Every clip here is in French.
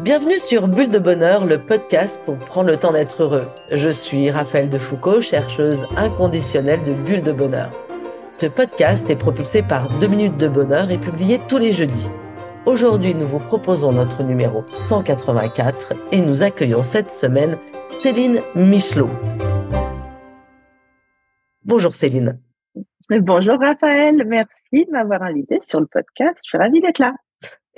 Bienvenue sur Bulle de Bonheur, le podcast pour prendre le temps d'être heureux. Je suis Raphaël Defoucault, chercheuse inconditionnelle de Bulle de Bonheur. Ce podcast est propulsé par 2 minutes de bonheur et publié tous les jeudis. Aujourd'hui, nous vous proposons notre numéro 184 et nous accueillons cette semaine Céline Michelot. Bonjour Céline. Bonjour Raphaël, merci de m'avoir invité sur le podcast. Je suis ravie d'être là.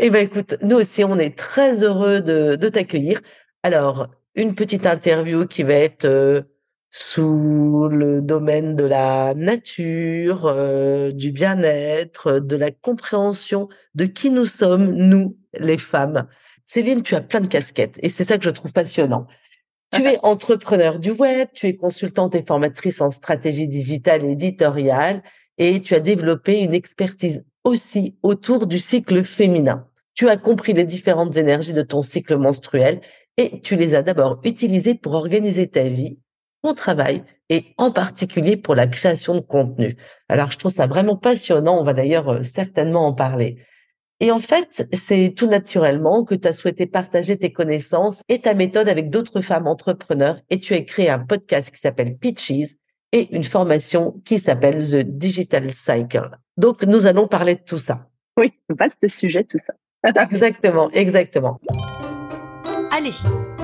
Eh bien écoute, nous aussi on est très heureux de t'accueillir. Alors, une petite interview qui va être sous le domaine de la nature, du bien-être, de la compréhension de qui nous sommes, nous, les femmes. Céline, tu as plein de casquettes et c'est ça que je trouve passionnant. Tu es entrepreneur du web, tu es consultante et formatrice en stratégie digitale et éditoriale et tu as développé une expertise aussi autour du cycle féminin. Tu as compris les différentes énergies de ton cycle menstruel et tu les as d'abord utilisées pour organiser ta vie, ton travail et en particulier pour la création de contenu. Alors, je trouve ça vraiment passionnant. On va d'ailleurs certainement en parler. Et en fait, c'est tout naturellement que tu as souhaité partager tes connaissances et ta méthode avec d'autres femmes entrepreneurs et tu as créé un podcast qui s'appelle Pitches et une formation qui s'appelle The Digital Cycle. Donc, nous allons parler de tout ça. Oui, vaste sujet tout ça. Exactement, exactement. Allez,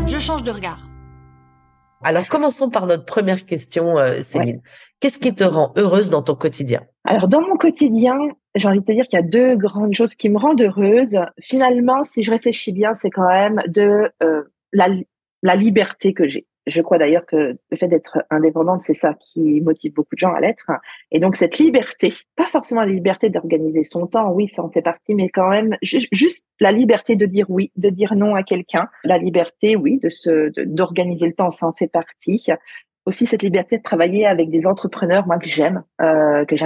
je change de regard. Alors, commençons par notre première question, Céline. Ouais. Qu'est-ce qui te rend heureuse dans ton quotidien? Alors, dans mon quotidien, j'ai envie de te dire qu'il y a deux grandes choses qui me rendent heureuse. Finalement, si je réfléchis bien, c'est quand même de la liberté que j'ai. Je crois d'ailleurs que le fait d'être indépendante, c'est ça qui motive beaucoup de gens à l'être. Et donc, cette liberté, pas forcément la liberté d'organiser son temps, oui, ça en fait partie, mais quand même, juste la liberté de dire oui, de dire non à quelqu'un. La liberté, oui, d'organiser le temps, ça en fait partie. Aussi cette liberté de travailler avec des entrepreneurs, moi, que j'aime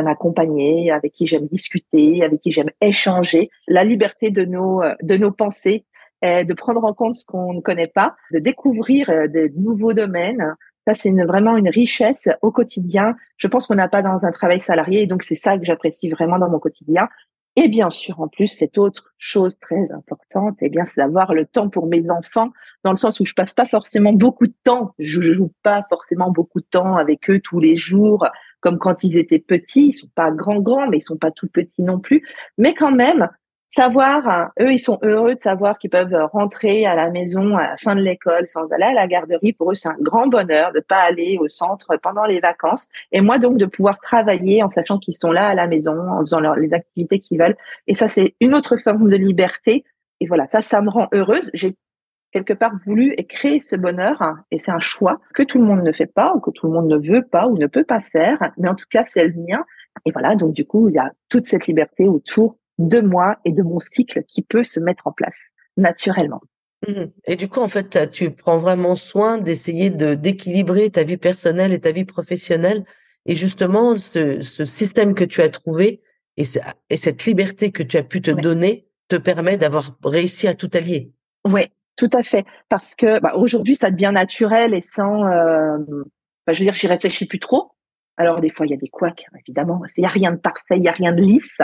accompagner, avec qui j'aime discuter, avec qui j'aime échanger. La liberté de nos pensées, de prendre en compte ce qu'on ne connaît pas, de découvrir de nouveaux domaines. Ça, c'est vraiment une richesse au quotidien. Je pense qu'on n'a pas dans un travail salarié, et donc c'est ça que j'apprécie vraiment dans mon quotidien. Et bien sûr, en plus, cette autre chose très importante, eh bien, c'est d'avoir le temps pour mes enfants, dans le sens où je passe pas forcément beaucoup de temps. Je joue pas forcément beaucoup de temps avec eux tous les jours, comme quand ils étaient petits. Ils sont pas grands, mais ils sont pas tout petits non plus. Mais quand même, savoir, eux, ils sont heureux de savoir qu'ils peuvent rentrer à la maison à la fin de l'école sans aller à la garderie. Pour eux, c'est un grand bonheur de pas aller au centre pendant les vacances. Et moi, donc, de pouvoir travailler en sachant qu'ils sont là à la maison, en faisant les activités qu'ils veulent. Et ça, c'est une autre forme de liberté. Et voilà, ça me rend heureuse. J'ai quelque part voulu et créer ce bonheur. Et c'est un choix que tout le monde ne fait pas, ou que tout le monde ne veut pas, ou ne peut pas faire. Mais en tout cas, c'est le mien. Et voilà, donc du coup, il y a toute cette liberté autour de moi et de mon cycle qui peut se mettre en place naturellement. Et du coup, en fait, tu prends vraiment soin d'essayer d'équilibrer ta vie personnelle et ta vie professionnelle. Et justement, ce système que tu as trouvé et cette liberté que tu as pu te Ouais. donner te permet d'avoir réussi à tout allier. Ouais, tout à fait. Parce que aujourd'hui, ça devient naturel et sans, je veux dire, j'y réfléchis plus trop. Alors des fois, il y a des couacs, évidemment. Il y a rien de parfait, il y a rien de lisse.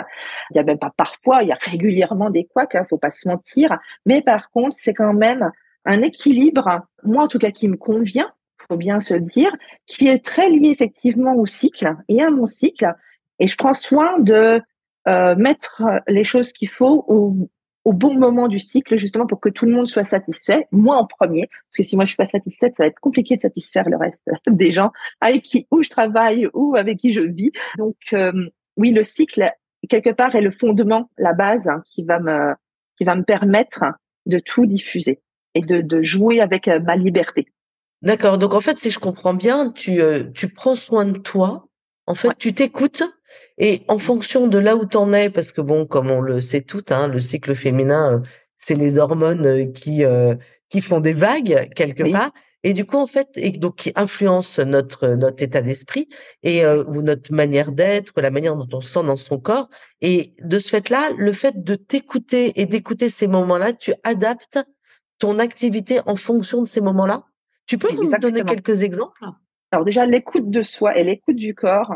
Il y a même pas parfois, il y a régulièrement des couacs. Faut pas se mentir. Mais par contre, c'est quand même un équilibre, moi en tout cas, qui me convient. Faut bien se le dire, qui est très lié effectivement au cycle et à mon cycle. Et je prends soin de mettre les choses qu'il faut au bon moment du cycle, justement pour que tout le monde soit satisfait, moi en premier, parce que si moi je suis pas satisfaite, ça va être compliqué de satisfaire le reste des gens avec qui ou je travaille ou avec qui je vis. Donc oui, le cycle quelque part est le fondement, la base qui va me permettre de tout diffuser et de jouer avec ma liberté. D'accord. Donc, en fait, si je comprends bien, tu prends soin de toi. En Ouais. fait, tu t'écoutes et en fonction de là où t'en es, parce que bon, comme on le sait tout, hein, le cycle féminin, c'est les hormones qui font des vagues quelque Oui, part. Et du coup, en fait, et donc qui influencent notre état d'esprit et ou notre manière d'être, la manière dont on se sent dans son corps. Et de ce fait-là, le fait de t'écouter et d'écouter ces moments-là, tu adaptes ton activité en fonction de ces moments-là. Tu peux nous donner exactement. quelques exemples? Alors déjà, l'écoute de soi et l'écoute du corps,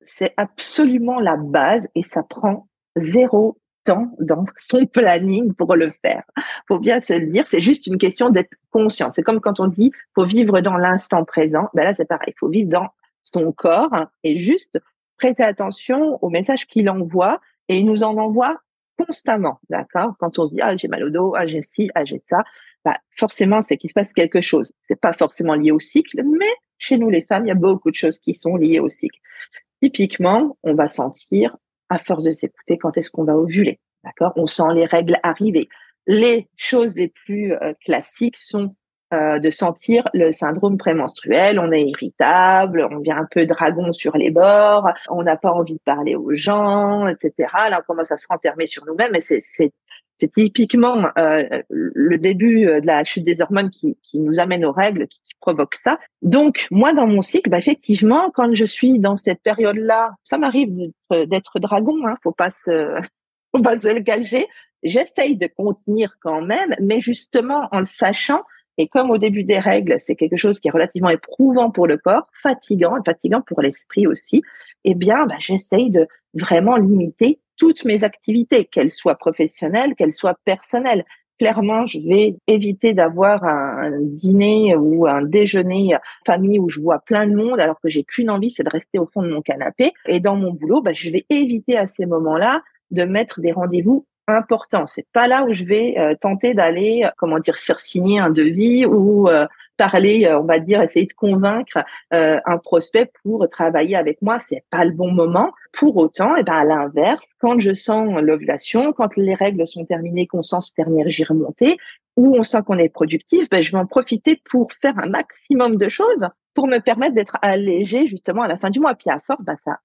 c'est absolument la base et ça prend 0 temps dans son planning pour le faire. Faut bien se le dire, c'est juste une question d'être conscient. C'est comme quand on dit faut vivre dans l'instant présent. Ben là, c'est pareil, faut vivre dans son corps et juste prêter attention aux messages qu'il envoie, et il nous en envoie constamment, d'accord? Quand on se dit, ah, j'ai mal au dos, ah, j'ai ci, ah, j'ai ça, bah, forcément, c'est qu'il se passe quelque chose. C'est pas forcément lié au cycle, mais chez nous, les femmes, il y a beaucoup de choses qui sont liées au cycle. Typiquement, on va sentir, à force de s'écouter, quand est-ce qu'on va ovuler, d'accord? On sent les règles arriver. Les choses les plus classiques sont de sentir le syndrome prémenstruel. On est irritable, on vient un peu dragon sur les bords, on n'a pas envie de parler aux gens, etc. Là, on commence à se renfermer sur nous-mêmes, et c'est typiquement le début de la chute des hormones qui nous amène aux règles, qui provoque ça. Donc, moi, dans mon cycle, bah, effectivement, quand je suis dans cette période-là, ça m'arrive d'être dragon, hein, faut pas se le cacher. J'essaye de contenir quand même, mais justement en le sachant. Et comme au début des règles, c'est quelque chose qui est relativement éprouvant pour le corps, fatigant pour l'esprit aussi, eh bien, bah, j'essaye de vraiment limiter toutes mes activités, qu'elles soient professionnelles, qu'elles soient personnelles. Clairement, je vais éviter d'avoir un dîner ou un déjeuner famille où je vois plein de monde alors que j'ai qu'une envie, c'est de rester au fond de mon canapé. Et dans mon boulot, bah, je vais éviter à ces moments-là de mettre des rendez-vous importants. C'est pas là où je vais tenter d'aller, se faire signer un devis ou parler, on va dire, essayer de convaincre un prospect pour travailler avec moi. C'est pas le bon moment. Pour autant, et ben à l'inverse, quand je sens l'ovulation, quand les règles sont terminées, qu'on sent cette énergie remonter, ou on sent qu'on est productif, ben je vais en profiter pour faire un maximum de choses pour me permettre d'être allégée justement à la fin du mois. Puis à force, ben ça,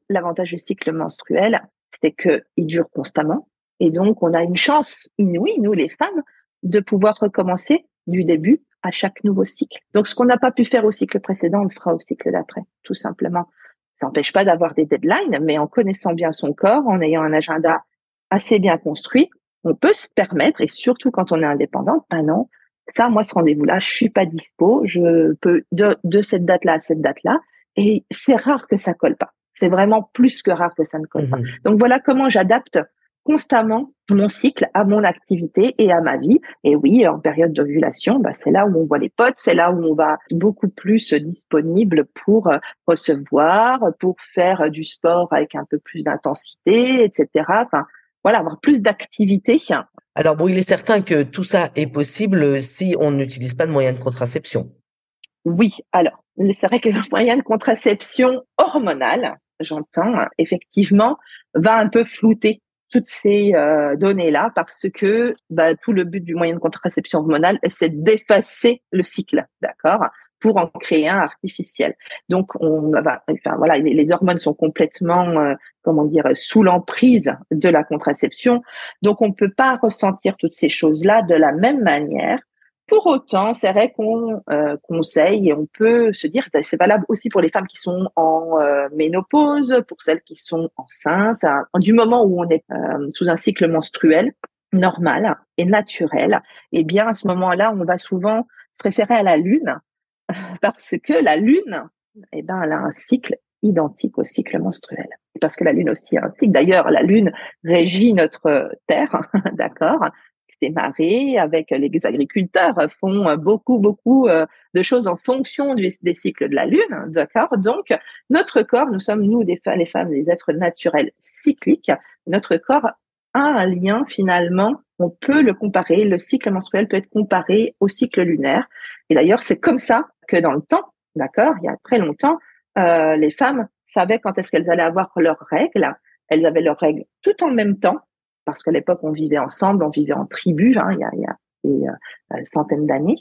l'avantage du cycle menstruel, c'est que il dure constamment. Et donc, on a une chance inouïe, nous les femmes, de pouvoir recommencer du début à chaque nouveau cycle. Donc, ce qu'on n'a pas pu faire au cycle précédent, on le fera au cycle d'après, tout simplement. Ça n'empêche pas d'avoir des deadlines, mais en connaissant bien son corps, en ayant un agenda assez bien construit, on peut se permettre, et surtout quand on est indépendante, ben non, ça, moi, ce rendez-vous-là, je suis pas dispo, je peux de cette date-là à cette date-là, et c'est rare que ça colle pas. C'est vraiment plus que rare que ça ne colle pas. Donc, voilà comment j'adapte constamment mon cycle à mon activité et à ma vie. Et oui, en période d'ovulation, bah, c'est là où on voit les potes, c'est là où on va beaucoup plus disponible pour recevoir, pour faire du sport avec un peu plus d'intensité, etc. Enfin, voilà, avoir plus d'activité. Alors bon, il est certain que tout ça est possible si on n'utilise pas de moyens de contraception. Oui, alors, c'est vrai que le moyen de contraception hormonale, j'entends, effectivement, va un peu flouter toutes ces données-là, parce que tout le but du moyen de contraception hormonale, c'est d'effacer le cycle, d'accord, pour en créer un artificiel. Donc, les hormones sont complètement, sous l'emprise de la contraception. Donc, on peut pas ressentir toutes ces choses-là de la même manière. Pour autant, c'est vrai qu'on conseille, et on peut se dire, c'est valable aussi pour les femmes qui sont en ménopause, pour celles qui sont enceintes, du moment où on est sous un cycle menstruel normal et naturel, eh bien à ce moment-là, on va souvent se référer à la lune, parce que la lune, elle a un cycle identique au cycle menstruel. Parce que la lune aussi a un cycle. D'ailleurs, la lune régit notre Terre, d'accord. Ces marées, avec les agriculteurs, font beaucoup de choses en fonction des cycles de la lune, d'accord. Donc notre corps, nous sommes les femmes, des êtres naturels cycliques. Notre corps a un lien finalement. On peut le comparer. Le cycle menstruel peut être comparé au cycle lunaire. Et d'ailleurs, c'est comme ça que dans le temps, d'accord, il y a très longtemps, les femmes savaient quand est-ce qu'elles allaient avoir leurs règles. Elles avaient leurs règles tout en même temps, parce qu'à l'époque, on vivait ensemble, on vivait en tribu, il y a des centaines d'années.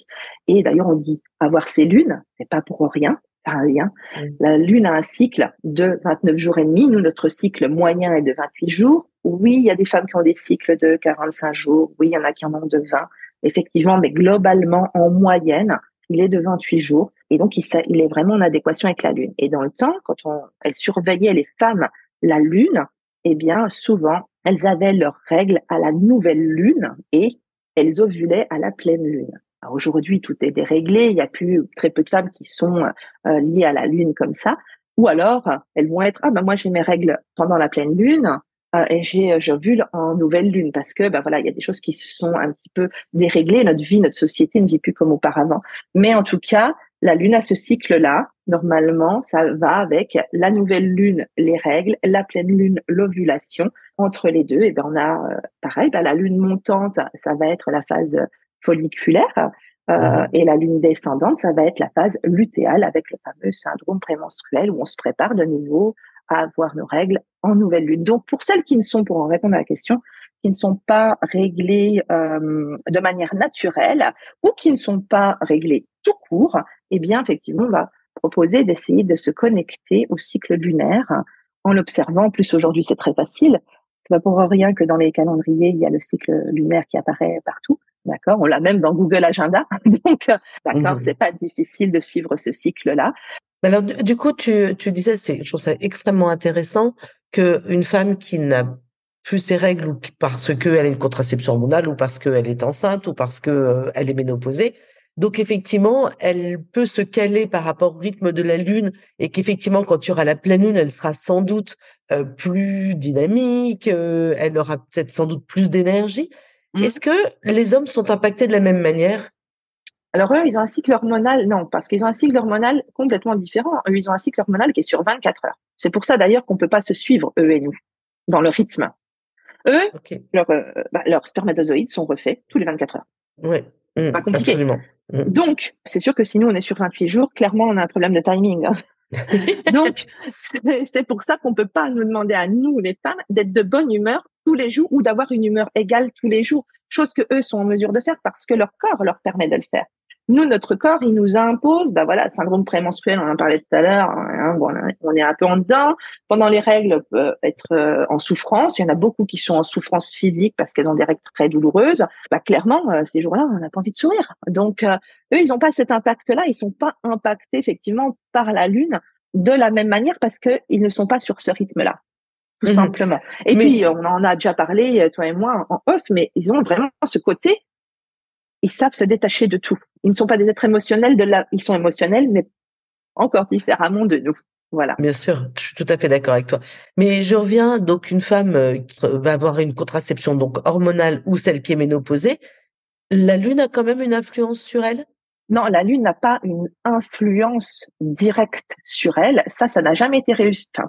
Et d'ailleurs, on dit avoir ses lunes, c'est pas pour rien, ça a un lien. La lune a un cycle de 29 jours et demi. Nous, notre cycle moyen est de 28 jours. Oui, il y a des femmes qui ont des cycles de 45 jours. Oui, il y en a qui en ont de 20. Effectivement, mais globalement, en moyenne, il est de 28 jours. Et donc, il est vraiment en adéquation avec la lune. Et dans le temps, quand elles surveillaient les femmes la lune, eh bien, souvent, elles avaient leurs règles à la nouvelle lune et elles ovulaient à la pleine lune. Alors aujourd'hui, tout est déréglé, il y a plus très peu de femmes qui sont liées à la lune comme ça. Ou alors, elles vont être, moi j'ai mes règles pendant la pleine lune, et j'ovule en nouvelle lune parce que, voilà, il y a des choses qui se sont un petit peu déréglées. Notre société ne vit plus comme auparavant. Mais en tout cas, la lune a ce cycle-là. Normalement, ça va avec la nouvelle lune, les règles, la pleine lune, l'ovulation. Entre les deux, on a, pareil, la lune montante, ça va être la phase folliculaire. Et la lune descendante, ça va être la phase lutéale avec le fameux syndrome prémenstruel où on se prépare de nouveau à avoir nos règles en nouvelle lune. Donc, pour celles qui ne sont, pour en répondre à la question, qui ne sont pas réglées de manière naturelle ou qui ne sont pas réglées tout court, effectivement, on va proposer d'essayer de se connecter au cycle lunaire en l'observant. En plus, aujourd'hui, c'est très facile. C'est pas pour rien que dans les calendriers, il y a le cycle lunaire qui apparaît partout. D'accord, on l'a même dans Google Agenda. Donc, d'accord, c'est pas difficile de suivre ce cycle-là. Alors, du coup, tu disais, je trouve ça extrêmement intéressant qu'une femme qui n'a plus ses règles ou parce qu'elle a une contraception hormonale ou parce qu'elle est enceinte ou parce qu'elle est ménopausée, donc effectivement, elle peut se caler par rapport au rythme de la lune et qu'effectivement, quand il y aura la pleine lune, elle sera sans doute plus dynamique, elle aura peut-être sans doute plus d'énergie. Est-ce que les hommes sont impactés de la même manière? Alors eux, ils ont un cycle hormonal, non, parce qu'ils ont un cycle hormonal complètement différent. Eux, ils ont un cycle hormonal qui est sur 24 heures. C'est pour ça d'ailleurs qu'on peut pas se suivre, eux et nous, dans le rythme. Eux, Okay. leurs spermatozoïdes sont refaits tous les 24 heures. Ouais, pas compliqué. Absolument. Donc, c'est sûr que si nous, on est sur 28 jours, clairement, on a un problème de timing. Donc, c'est pour ça qu'on peut pas nous demander à nous, les femmes, d'être de bonne humeur tous les jours ou d'avoir une humeur égale tous les jours, chose que eux sont en mesure de faire parce que leur corps leur permet de le faire. Nous, notre corps, il nous impose, syndrome prémenstruel, on en parlait tout à l'heure, on est un peu en dedans. Pendant les règles, on peut être en souffrance. Il y en a beaucoup qui sont en souffrance physique parce qu'elles ont des règles très douloureuses. Clairement, ces jours-là, on n'a pas envie de sourire. Donc, eux, ils n'ont pas cet impact-là. Ils sont pas impactés, effectivement, par la lune de la même manière parce qu'ils ne sont pas sur ce rythme-là, tout simplement. Et puis, on en a déjà parlé, toi et moi, en off, mais ils ont vraiment ce côté, ils savent se détacher de tout. Ils ne sont pas des êtres émotionnels, ils sont émotionnels, mais encore différemment de nous. Voilà. Bien sûr, je suis tout à fait d'accord avec toi. Mais je reviens, donc une femme qui va avoir une contraception donc hormonale ou celle qui est ménopausée, la lune a quand même une influence sur elle? Non, la lune n'a pas une influence directe sur elle. Ça n'a jamais été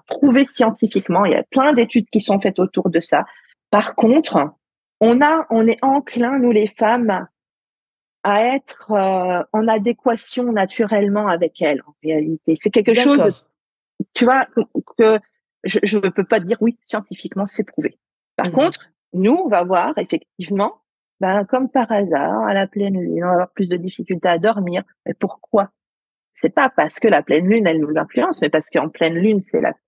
prouvé scientifiquement. Il y a plein d'études qui sont faites autour de ça. Par contre, on est enclin, nous les femmes, à être en adéquation naturellement avec elle, en réalité. C'est quelque chose, tu vois, que je ne peux pas dire oui, scientifiquement, c'est prouvé. Par contre, nous, on va voir, effectivement, comme par hasard, à la pleine lune, on va avoir plus de difficultés à dormir. Mais pourquoi? C'est pas parce que la pleine lune, elle nous influence, mais parce qu'en pleine lune,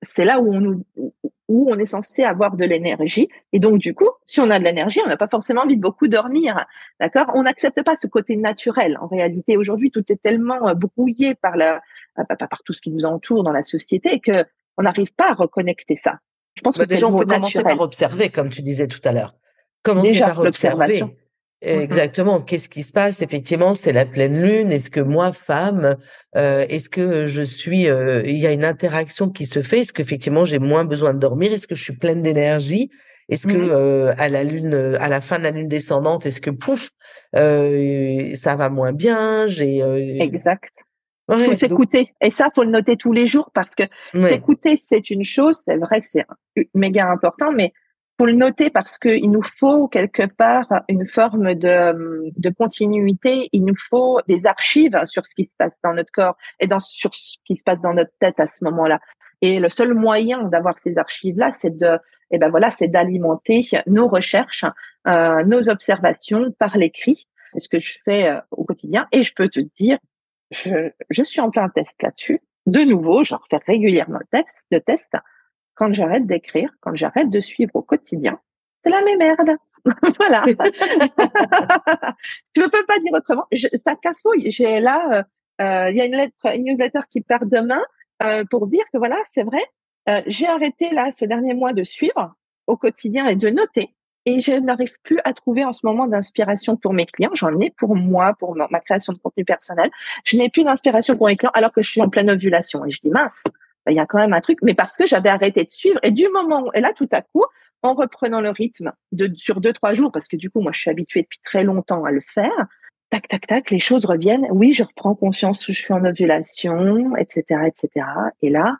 c'est là où on est censé avoir de l'énergie. Et donc, du coup, si on a de l'énergie, on n'a pas forcément envie de beaucoup dormir. D'accord? On n'accepte pas ce côté naturel. En réalité, aujourd'hui, tout est tellement brouillé par tout ce qui nous entoure dans la société que on n'arrive pas à reconnecter ça. Je pense que déjà, on peut commencer par observer, comme tu disais tout à l'heure. Commencer par observer. Exactement. Qu'est-ce qui se passe? Effectivement, c'est la pleine lune. Est-ce que moi, femme, est-ce que il y a une interaction qui se fait? Est-ce qu'effectivement, j'ai moins besoin de dormir? Est-ce que je suis pleine d'énergie? Est-ce que à la fin de la lune descendante, est-ce que pouf, ça va moins bien? Exact. Il faut s'écouter. Et ça, faut le noter tous les jours parce que s'écouter, c'est une chose. C'est vrai que c'est méga important, mais faut le noter parce que il nous faut quelque part une forme de continuité. Il nous faut des archives sur ce qui se passe dans notre corps et sur ce qui se passe dans notre tête à ce moment-là. Et le seul moyen d'avoir ces archives-là, c'est c'est d'alimenter nos recherches, nos observations par l'écrit. C'est ce que je fais au quotidien. Et je peux te dire, je suis en plein test là-dessus. De nouveau, je refais régulièrement le test. Quand j'arrête d'écrire, quand j'arrête de suivre au quotidien, c'est la même merde. Voilà. Je ne peux pas dire autrement. Ça cafouille. J'ai là, il y a une newsletter qui part demain pour dire que voilà, c'est vrai. J'ai arrêté là ce dernier mois de suivre au quotidien et de noter. Et je n'arrive plus à trouver en ce moment d'inspiration pour mes clients. J'en ai pour moi, pour ma création de contenu personnel. Je n'ai plus d'inspiration pour mes clients alors que je suis en pleine ovulation. Et je dis mince, il y a quand même un truc. Mais parce que j'avais arrêté de suivre. Et du moment où, et là, tout à coup, en reprenant le rythme sur 2-3 jours, parce que du coup, moi, je suis habituée depuis très longtemps à le faire. Tac, tac, tac, les choses reviennent. Oui, je reprends conscience que je suis en ovulation, etc., etc. Et là,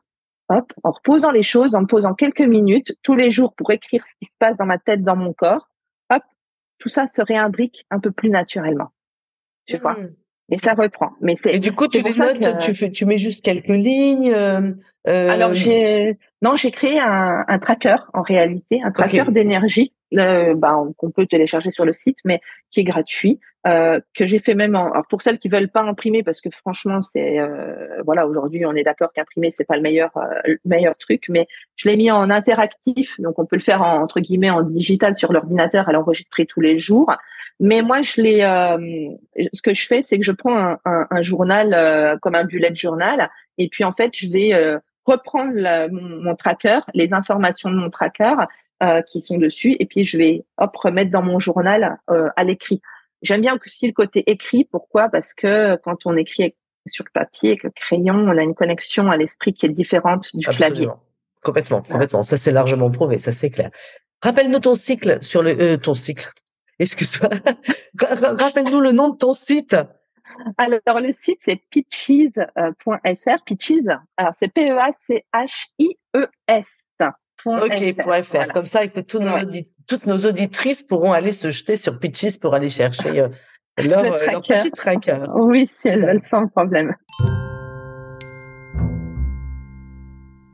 hop, en reposant les choses, en me posant quelques minutes tous les jours pour écrire ce qui se passe dans ma tête, dans mon corps, hop, tout ça se réimbrique un peu plus naturellement. Tu vois? Et ça reprend. Mais Et du coup, tu les notes, tu mets juste quelques lignes. Alors j'ai créé un tracker en réalité, un tracker d'énergie qu'on peut télécharger sur le site, mais qui est gratuit, que j'ai fait même alors pour celles qui veulent pas imprimer, parce que franchement c'est voilà, aujourd'hui on est d'accord qu'imprimer c'est pas le meilleur truc, mais je l'ai mis en interactif, donc on peut le faire entre guillemets en digital sur l'ordinateur, à l'enregistrer tous les jours. Mais moi ce que je fais, c'est que je prends un journal comme un bullet journal, et puis en fait je vais reprendre mon tracker, les informations de mon tracker qui sont dessus, et puis je vais remettre dans mon journal à l'écrit. J'aime bien aussi le côté écrit. Pourquoi? Parce que quand on écrit sur le papier avec le crayon, on a une connexion à l'esprit qui est différente du clavier. Complètement. Ça, c'est largement prouvé, ça, c'est clair. Rappelle-nous ton cycle sur ton cycle. Excuse-moi. Rappelle-nous le nom de ton site. Alors, le site, c'est peaches.fr. Peaches. Alors, c'est Peachies. Ok, .fr. Voilà. Comme ça, que toutes nos auditrices pourront aller se jeter sur Peaches pour aller chercher leur petit tracker. Oui, si elles veulent, sans problème.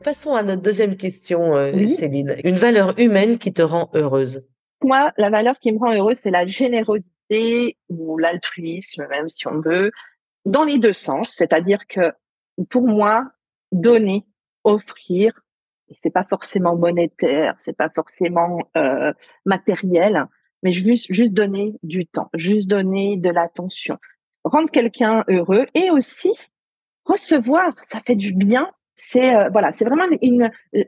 Passons à notre deuxième question, Céline. Une valeur humaine qui te rend heureuse? Moi, la valeur qui me rend heureuse, c'est la générosité ou l'altruisme, même si on veut, dans les deux sens. C'est-à-dire que pour moi, donner, offrir, c'est pas forcément monétaire, c'est pas forcément matériel, mais juste donner du temps, juste donner de l'attention, rendre quelqu'un heureux, et aussi recevoir, ça fait du bien. C'est c'est vraiment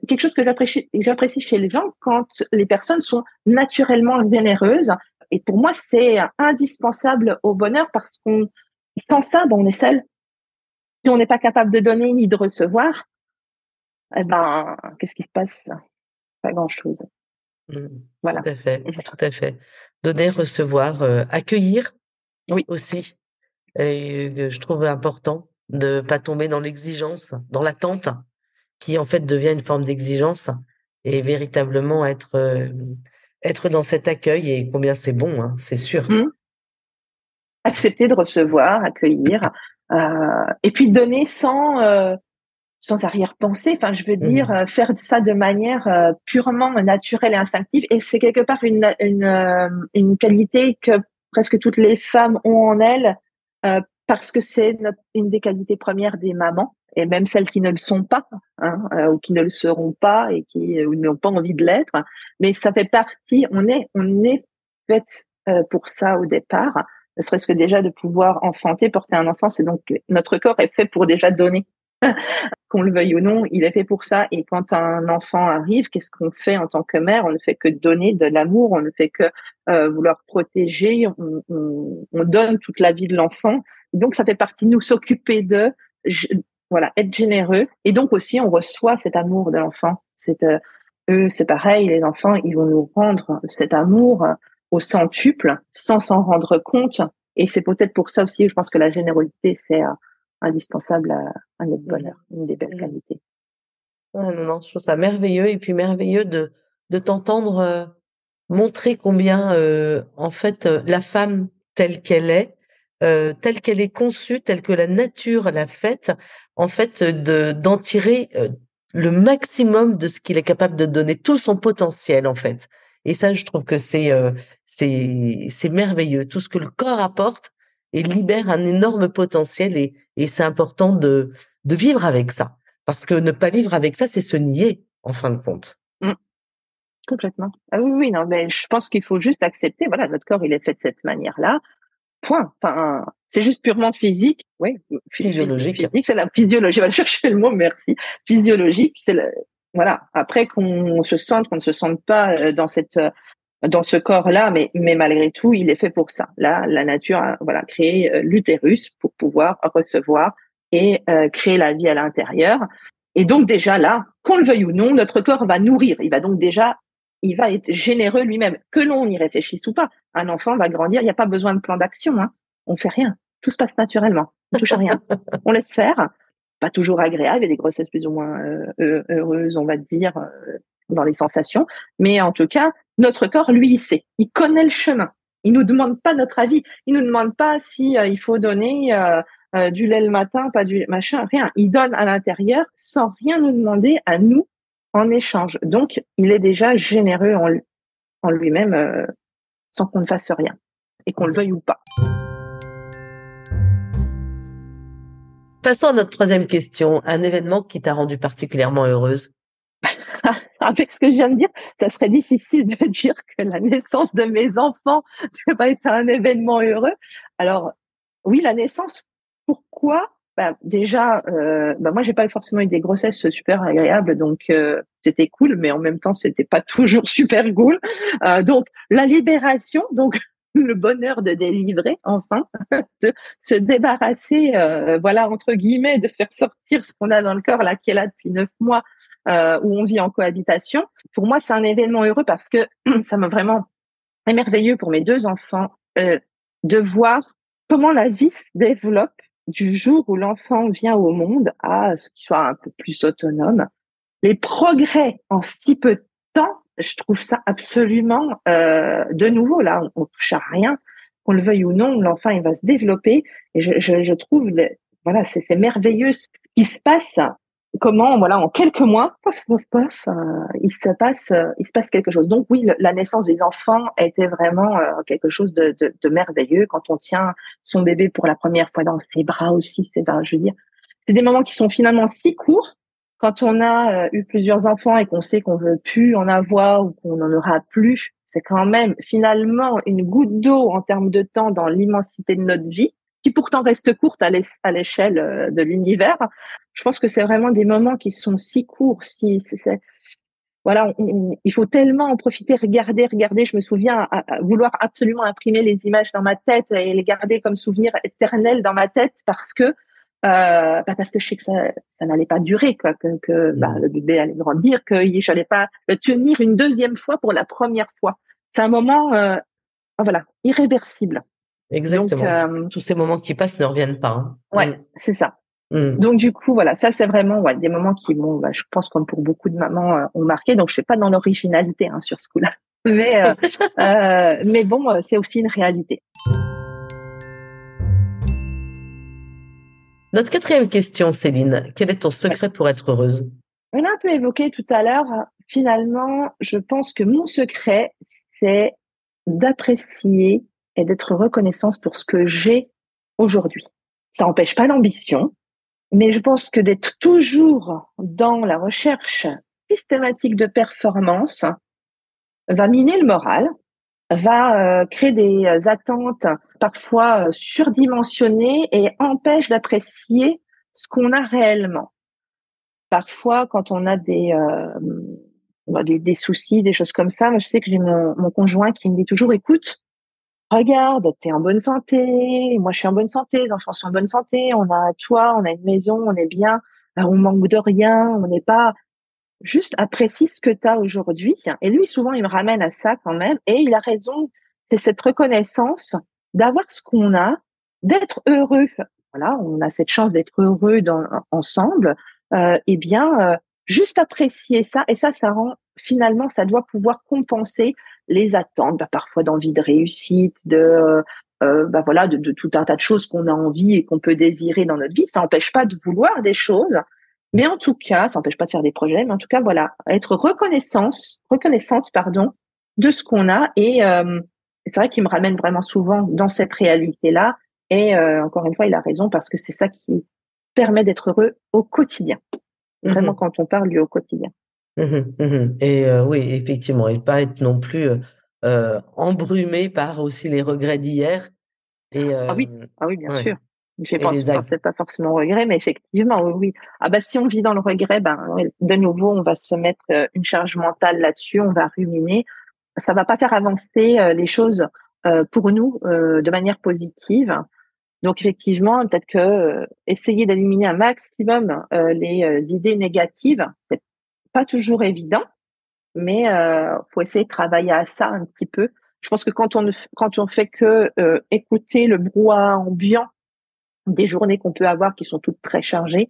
quelque chose que j'apprécie chez les gens, quand les personnes sont naturellement généreuses. Et pour moi, c'est indispensable au bonheur, parce qu'on sans ça, on est seul. Si on n'est pas capable de donner ni de recevoir, qu'est-ce qui se passe? Pas grand-chose. Voilà. Tout à fait. Donner, recevoir, accueillir. Oui. Aussi. Et je trouve important de pas tomber dans l'exigence, dans l'attente, qui en fait devient une forme d'exigence, et véritablement être dans cet accueil, et combien c'est bon, hein, c'est sûr. Accepter de recevoir, accueillir, et puis donner sans arrière-pensée. Enfin, je veux dire, faire ça de manière purement naturelle et instinctive. Et c'est quelque part une qualité que presque toutes les femmes ont en elles, parce que c'est une des qualités premières des mamans, et même celles qui ne le sont pas, ou qui ne le seront pas, et qui n'ont pas envie de l'être. Mais ça fait partie. On est faite pour ça au départ. Ne serait-ce que déjà de pouvoir enfanter, porter un enfant, c'est donc notre corps est fait pour déjà donner. Qu'on le veuille ou non, il est fait pour ça. Et quand un enfant arrive, qu'est-ce qu'on fait en tant que mère? On ne fait que donner de l'amour, on ne fait que vouloir protéger, on donne toute la vie de l'enfant. Donc ça fait partie de nous, s'occuper d'eux, être généreux. Et donc aussi, on reçoit cet amour de l'enfant. Eux, c'est pareil, les enfants, ils vont nous rendre cet amour au centuple, sans s'en rendre compte. Et c'est peut-être pour ça aussi, je pense que la générosité, c'est indispensable à notre bonheur, une des belles qualités. Non, je trouve ça merveilleux, et puis merveilleux de t'entendre montrer combien en fait la femme telle qu'elle est conçue, telle que la nature l'a faite, en fait d'en tirer le maximum de ce qu'il est capable de donner, tout son potentiel en fait. Et ça, je trouve que c'est merveilleux, tout ce que le corps apporte et libère un énorme potentiel, et c'est important de vivre avec ça, parce que ne pas vivre avec ça, c'est se nier en fin de compte. Complètement. Ah oui, non, mais je pense qu'il faut juste accepter, voilà, notre corps, il est fait de cette manière-là. Point. Enfin, c'est juste purement physique. Oui. Physiologique. Physique, c'est la physiologie. Je vais chercher le mot, merci. Physiologique, voilà. Après, qu'on se sente, qu'on ne se sente pas dans ce corps-là, mais malgré tout, il est fait pour ça. Là, la nature a, créé l'utérus pour pouvoir recevoir et créer la vie à l'intérieur. Et donc déjà là, qu'on le veuille ou non, notre corps va nourrir. Il va donc déjà il va être généreux lui-même, que l'on y réfléchisse ou pas. Un enfant va grandir, il n'y a pas besoin de plan d'action, hein. On fait rien, tout se passe naturellement, on touche à rien, on laisse faire. Pas toujours agréable, il y a des grossesses plus ou moins heureuses, on va dire, dans les sensations, mais en tout cas, notre corps, lui, il sait, il connaît le chemin. Il nous demande pas notre avis, il nous demande pas si il faut donner du lait le matin, pas du machin, rien. Il donne à l'intérieur sans rien nous demander à nous en échange. Donc, il est déjà généreux en lui-même sans qu'on ne fasse rien et qu'on le veuille ou pas. Passons à notre troisième question. Un événement qui t'a rendue particulièrement heureuse? Avec ce que je viens de dire, ça serait difficile de dire que la naissance de mes enfants va être un événement heureux. Alors, oui, la naissance, pourquoi? Déjà, moi, j'ai pas forcément eu des grossesses super agréables, donc c'était cool, mais en même temps, c'était pas toujours super cool. Donc, la libération, donc le bonheur de délivrer, enfin, de se débarrasser, voilà, entre guillemets, de faire sortir ce qu'on a dans le corps, là, qui est là depuis 9 mois, où on vit en cohabitation. Pour moi, c'est un événement heureux parce que ça m'a vraiment merveilleux pour mes 2 enfants, de voir comment la vie se développe du jour où l'enfant vient au monde à ce qu'il soit un peu plus autonome. Les progrès en si peu de temps, je trouve ça absolument, de nouveau, là, on touche à rien, qu'on le veuille ou non, l'enfant, il va se développer et je trouve, voilà, c'est merveilleux ce qui se passe. Comment, voilà, en quelques mois, pof, pof, pof, il se passe quelque chose. Donc oui, la naissance des enfants a été vraiment quelque chose de merveilleux. Quand on tient son bébé pour la première fois dans ses bras aussi, je veux dire, c'est des moments qui sont finalement si courts. Quand on a eu plusieurs enfants et qu'on sait qu'on veut plus en avoir ou qu'on n'en aura plus, c'est quand même finalement une goutte d'eau en termes de temps dans l'immensité de notre vie, qui pourtant reste courte à l'échelle de l'univers. Je pense que c'est vraiment des moments qui sont si courts, voilà, il faut tellement en profiter, regarder. Je me souviens à vouloir absolument imprimer les images dans ma tête et les garder comme souvenir éternel dans ma tête parce que je sais que ça n'allait pas durer, quoi, que le bébé allait grandir, que j'allais pas le tenir une deuxième fois pour la première fois. C'est un moment, voilà, irréversible. Exactement. Donc, tous ces moments qui passent ne reviennent pas, hein. ouais, c'est ça. Mm. Donc du coup, voilà, ça c'est vraiment des moments qui, je pense comme pour beaucoup de mamans, ont marqué. Donc je suis pas dans l'originalité sur ce coup-là, mais bon, c'est aussi une réalité. Notre quatrième question, Céline. Quel est ton secret pour être heureuse? On l'a un peu évoqué tout à l'heure. Finalement, je pense que mon secret, c'est d'apprécier et d'être reconnaissante pour ce que j'ai aujourd'hui. Ça n'empêche pas l'ambition, mais je pense que d'être toujours dans la recherche systématique de performance va miner le moral, va créer des attentes parfois surdimensionnées et empêche d'apprécier ce qu'on a réellement. Parfois, quand on a des soucis, des choses comme ça, moi, je sais que j'ai mon conjoint qui me dit toujours, écoute, regarde, t'es en bonne santé, moi je suis en bonne santé, les enfants sont en bonne santé, on a un toit, on a une maison, on est bien, on manque de rien, on n'est pas, juste apprécie ce que t'as aujourd'hui. Et lui, souvent, il me ramène à ça quand même, et il a raison, c'est cette reconnaissance d'avoir ce qu'on a, d'être heureux. Voilà, on a cette chance d'être heureux ensemble, juste apprécier ça, et ça rend, finalement, ça doit pouvoir compenser les attentes, parfois d'envie de réussite, de tout un tas de choses qu'on a envie et qu'on peut désirer dans notre vie. Ça n'empêche pas de vouloir des choses, mais en tout cas, ça n'empêche pas de faire des projets, mais en tout cas, voilà, être reconnaissante, de ce qu'on a. Et c'est vrai qu'il me ramène vraiment souvent dans cette réalité-là. Et encore une fois, il a raison, parce que c'est ça qui permet d'être heureux au quotidien. Vraiment, quand on parle du au quotidien. Et oui, effectivement, et pas être non plus embrumé par aussi les regrets d'hier. Et, Ah oui, bien sûr. Je et pensais pas forcément au regret, mais effectivement, oui. Si on vit dans le regret, de nouveau, on va se mettre une charge mentale là-dessus, on va ruminer. Ça va pas faire avancer les choses pour nous de manière positive. Donc effectivement, peut-être que essayer d'éliminer un maximum les idées négatives, c'est pas toujours évident. mais faut essayer de travailler à ça un petit peu. Je pense que quand on fait que écouter le brouhaha ambiant des journées qu'on peut avoir qui sont toutes très chargées,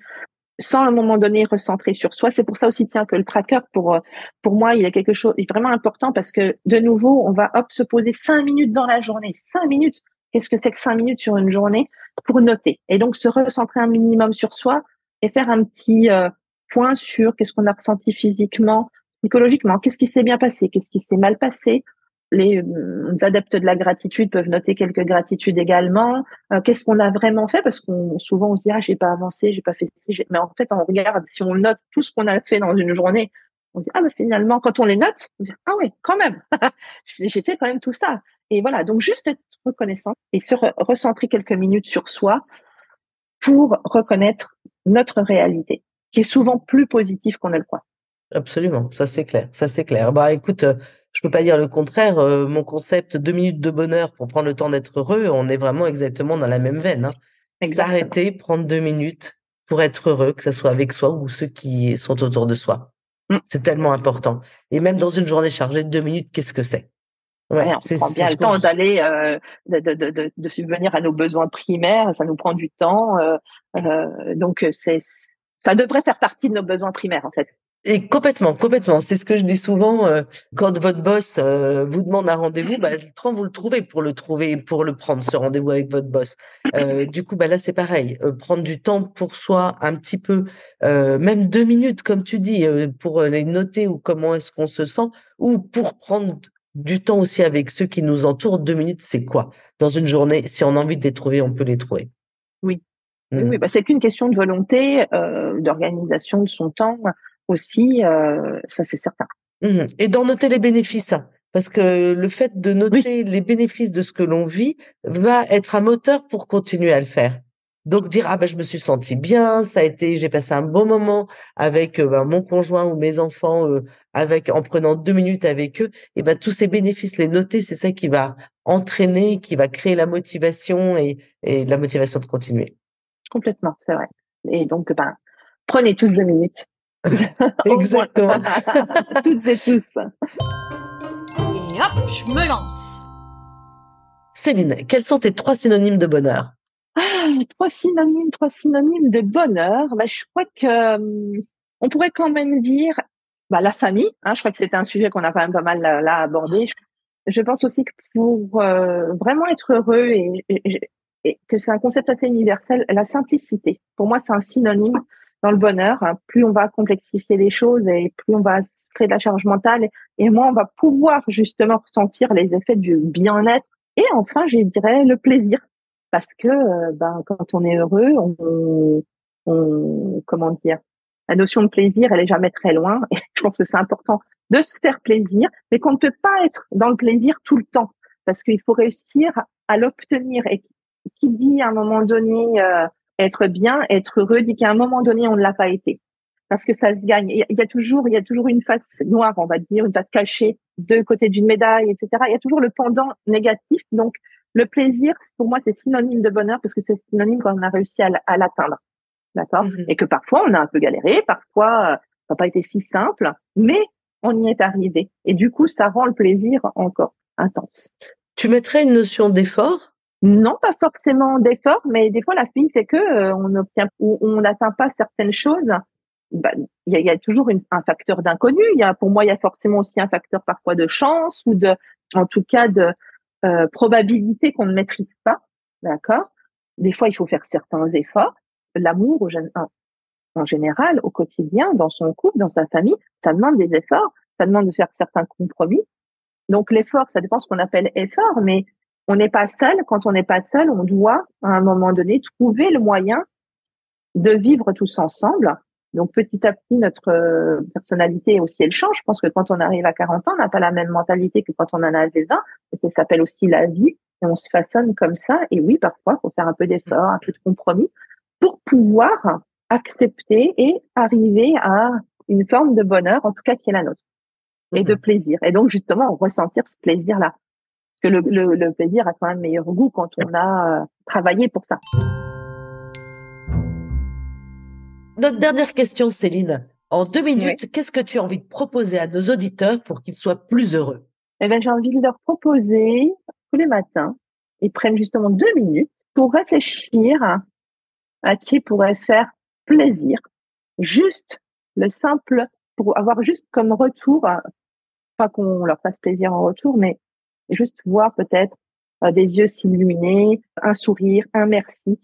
sans à un moment donné recentrer sur soi. C'est pour ça aussi, tiens, que le tracker, pour moi, il est quelque chose, il est vraiment important parce que, de nouveau, on va, se poser 5 minutes dans la journée. 5 minutes. Qu'est-ce que c'est que 5 minutes sur une journée pour noter? Et donc, se recentrer un minimum sur soi et faire un petit point sur qu'est-ce qu'on a ressenti physiquement, psychologiquement, qu'est-ce qui s'est bien passé, qu'est-ce qui s'est mal passé. Les adeptes de la gratitude peuvent noter quelques gratitudes également. Qu'est-ce qu'on a vraiment fait? Parce qu'on souvent on se dit j'ai pas avancé, j'ai pas fait ci, mais en fait on regarde, si on note tout ce qu'on a fait dans une journée, on se dit mais finalement quand on les note, on se dit oui quand même, j'ai fait quand même tout ça. Et voilà, donc juste être reconnaissant et se recentrer quelques minutes sur soi pour reconnaître notre réalité, qui est souvent plus positive qu'on ne le croit. Absolument, ça c'est clair, ça c'est clair. Bah écoute, je peux pas dire le contraire. Mon concept 2 minutes de bonheur pour prendre le temps d'être heureux, on est vraiment exactement dans la même veine, hein. Exactement. S'arrêter, prendre 2 minutes pour être heureux, que ce soit avec soi ou ceux qui sont autour de soi. C'est tellement important. Et même dans une journée chargée, 2 minutes, qu'est-ce que c'est? Ouais, Ouais, on prend bien le temps d'aller de subvenir à nos besoins primaires, ça nous prend du temps, donc ça devrait faire partie de nos besoins primaires en fait. Et complètement, complètement. C'est ce que je dis souvent, quand votre boss vous demande un rendez-vous, le temps vous le trouvez pour le prendre, ce rendez-vous avec votre boss. Du coup, là c'est pareil, prendre du temps pour soi un petit peu, même 2 minutes comme tu dis, pour les noter ou comment est-ce qu'on se sent, ou pour prendre du temps aussi avec ceux qui nous entourent. 2 minutes, c'est quoi? Dans une journée, si on a envie de les trouver, on peut les trouver. Oui. Oui, c'est qu'une question de volonté, d'organisation de son temps aussi, ça c'est certain. Et d'en noter les bénéfices, hein, parce que le fait de Oui, noter les bénéfices de ce que l'on vit va être un moteur pour continuer à le faire. Donc dire je me suis sentie bien, j'ai passé un bon moment avec mon conjoint ou mes enfants, en prenant 2 minutes avec eux, et tous ces bénéfices, les noter, c'est ça qui va entraîner, qui va créer la motivation et la motivation de continuer. complètement, c'est vrai. Et donc prenez tous 2 minutes. Au moins. Exactement. Toutes et tous. Et hop, je me lance. Céline, quels sont tes 3 synonymes de bonheur? Trois synonymes de bonheur. Je crois que on pourrait quand même dire la famille. Je crois que c'était un sujet qu'on a quand même pas mal là abordé. Je pense aussi que pour vraiment être heureux et que c'est un concept assez universel, la simplicité. Pour moi, c'est un synonyme dans le bonheur. Plus on va complexifier les choses et plus on va créer de la charge mentale et moins on va pouvoir justement ressentir les effets du bien-être. Et enfin, je dirais le plaisir. Parce que quand on est heureux, comment dire, la notion de plaisir, elle est jamais très loin. Et je pense que c'est important de se faire plaisir, mais qu'on ne peut pas être dans le plaisir tout le temps, parce qu'il faut réussir à l'obtenir. Et qui dit à un moment donné être bien, être heureux, dit qu'à un moment donné on ne l'a pas été, parce que ça se gagne. Il y a toujours une face noire, on va dire, une face cachée, deux côtés d'une médaille, etc. Il y a toujours le pendant négatif, donc le plaisir, pour moi, c'est synonyme de bonheur parce que c'est synonyme quand on a réussi à l'atteindre. D'accord? Et que parfois, on a un peu galéré, parfois, ça n'a pas été si simple, mais on y est arrivé. Et du coup, ça rend le plaisir encore intense. Tu mettrais une notion d'effort? Non, pas forcément d'effort, mais des fois, la fille fait que on obtient ou on n'atteint pas certaines choses. Il y a toujours un facteur d'inconnu. Pour moi, il y a forcément aussi un facteur parfois de chance ou en tout cas, de probabilité qu'on ne maîtrise pas, d'accord? Des fois, il faut faire certains efforts. L'amour, en général, au quotidien, dans son couple, dans sa famille, ça demande des efforts, ça demande de faire certains compromis. Donc, l'effort, ça dépend ce qu'on appelle effort, mais on n'est pas seul. Quand on n'est pas seul, on doit, à un moment donné, trouver le moyen de vivre tous ensemble. Donc, petit à petit, notre personnalité aussi, elle change. Je pense que quand on arrive à 40 ans, on n'a pas la même mentalité que quand on en avait 20. Et ça s'appelle aussi la vie. Et on se façonne comme ça. Et oui, parfois, il faut faire un peu d'effort, un peu de compromis pour pouvoir accepter et arriver à une forme de bonheur, en tout cas qui est la nôtre, et de plaisir. Et donc, justement, ressentir ce plaisir-là. Parce que le plaisir a quand même meilleur goût quand on a travaillé pour ça. Notre dernière question, Céline. En 2 Oui. minutes, qu'est-ce que tu as envie de proposer à nos auditeurs pour qu'ils soient plus heureux? Eh ben, j'ai envie de leur proposer tous les matins, ils prennent justement 2 minutes pour réfléchir à qui pourrait faire plaisir. Juste le simple, pour avoir juste comme retour, pas qu'on leur fasse plaisir en retour, mais juste voir peut-être des yeux s'illuminer, un sourire, un merci,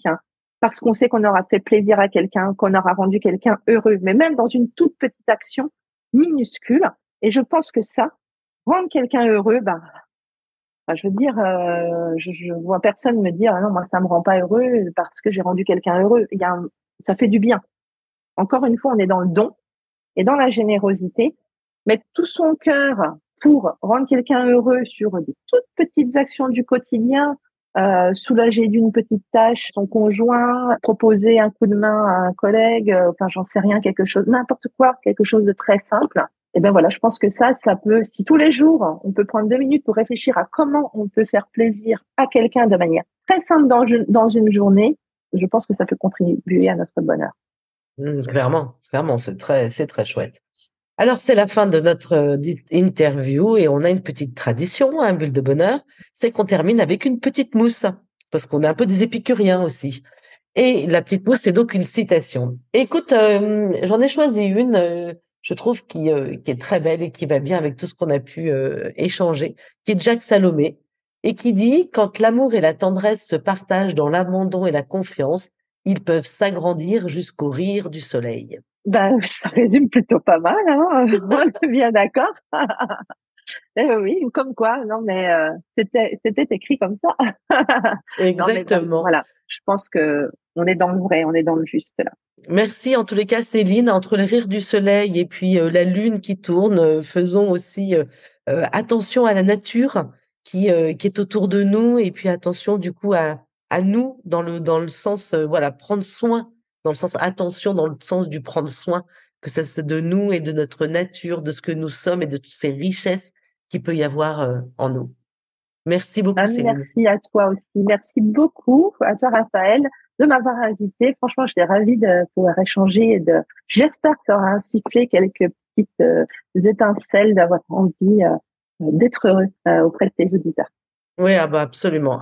parce qu'on sait qu'on aura fait plaisir à quelqu'un, qu'on aura rendu quelqu'un heureux, mais même dans une toute petite action minuscule. Et je pense que ça, rendre quelqu'un heureux, je veux dire, je vois personne me dire, ah non, moi, ça me rend pas heureux parce que j'ai rendu quelqu'un heureux. Ça fait du bien. Encore une fois, on est dans le don et dans la générosité. Mettre tout son cœur pour rendre quelqu'un heureux sur des toutes petites actions du quotidien, soulager d'une petite tâche son conjoint, proposer un coup de main à un collègue, j'en sais rien, quelque chose, n'importe quoi, quelque chose de très simple. Et ben voilà, je pense que ça peut, si tous les jours, on peut prendre 2 minutes pour réfléchir à comment on peut faire plaisir à quelqu'un de manière très simple dans une journée, je pense que ça peut contribuer à notre bonheur. Clairement, c'est très chouette. Alors, c'est la fin de notre interview et on a une petite tradition, un Bulle de bonheur, c'est qu'on termine avec une petite mousse, parce qu'on est un peu des épicuriens aussi. Et la petite mousse, c'est donc une citation. Écoute, j'en ai choisi une, je trouve, qui est très belle et qui va bien avec tout ce qu'on a pu échanger, qui est de Jacques Salomé, et qui dit « Quand l'amour et la tendresse se partagent dans l'abandon et la confiance, ils peuvent s'agrandir jusqu'au rire du soleil. » Ça résume plutôt pas mal, hein. On est bien d'accord. Oui, comme quoi, non, mais c'était écrit comme ça. Exactement. Non, mais voilà, je pense que on est dans le vrai, on est dans le juste là. Merci en tous les cas, Céline. Entre le rire du soleil et puis la lune qui tourne, faisons aussi attention à la nature qui est autour de nous et puis attention du coup à nous dans le sens prendre soin, dans le sens attention, dans le sens du prendre soin, que ça c'est de nous et de notre nature, de ce que nous sommes et de toutes ces richesses qu'il peut y avoir en nous. Merci beaucoup, Céline. Merci à toi aussi. Merci beaucoup à toi, Raphaël, de m'avoir invité. Franchement, j'étais ravie de pouvoir échanger j'espère que ça aura insufflé quelques petites étincelles d'avoir envie d'être heureux auprès de tes auditeurs. Oui, absolument.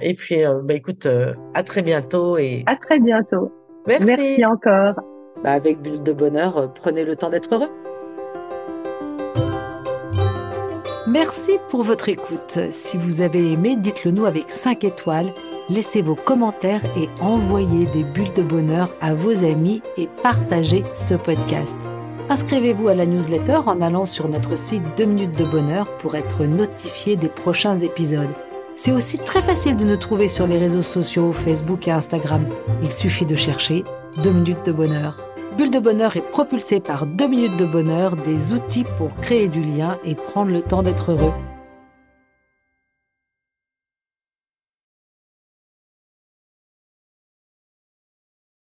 Et puis, écoute, à très bientôt à très bientôt. Merci encore. Avec Bulle de bonheur, prenez le temps d'être heureux. Merci pour votre écoute. Si vous avez aimé, dites-le nous avec 5 étoiles. Laissez vos commentaires et envoyez des bulles de bonheur à vos amis et partagez ce podcast. Inscrivez-vous à la newsletter en allant sur notre site 2 minutes de bonheur pour être notifié des prochains épisodes. C'est aussi très facile de nous trouver sur les réseaux sociaux, Facebook et Instagram. Il suffit de chercher 2 minutes de bonheur. Bulle de bonheur est propulsé par 2 minutes de bonheur, des outils pour créer du lien et prendre le temps d'être heureux.